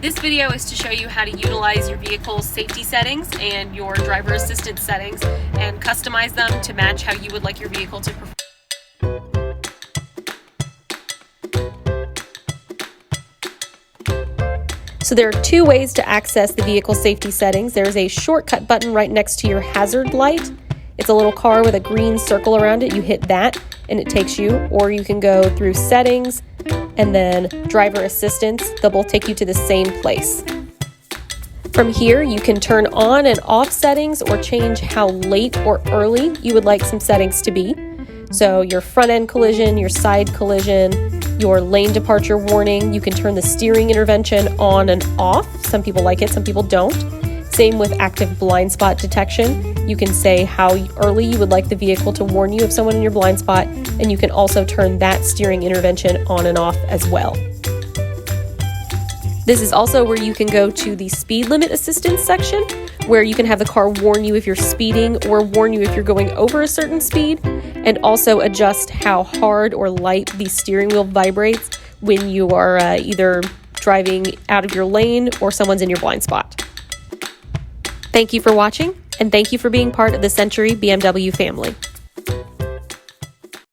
This video is to show you how to utilize your vehicle's safety settings and your driver assistance settings and customize them to match how you would like your vehicle to perform. So there are two ways to access the vehicle safety settings. There's a shortcut button right next to your hazard light. It's a little car with a green circle around it. You hit that and it takes you, or you can go through settings and then driver assistance. They'll both take you to the same place. From here, you can turn on and off settings or change how late or early you would like some settings to be. So your front end collision, your side collision, your lane departure warning, you can turn the steering intervention on and off. Some people like it, some people don't. Same with active blind spot detection. You can say how early you would like the vehicle to warn you of someone in your blind spot, and you can also turn that steering intervention on and off as well. This is also where you can go to the speed limit assistance section, where you can have the car warn you if you're speeding or warn you if you're going over a certain speed, and also adjust how hard or light the steering wheel vibrates when you are either driving out of your lane or someone's in your blind spot. Thank you for watching, and thank you for being part of the Century BMW family.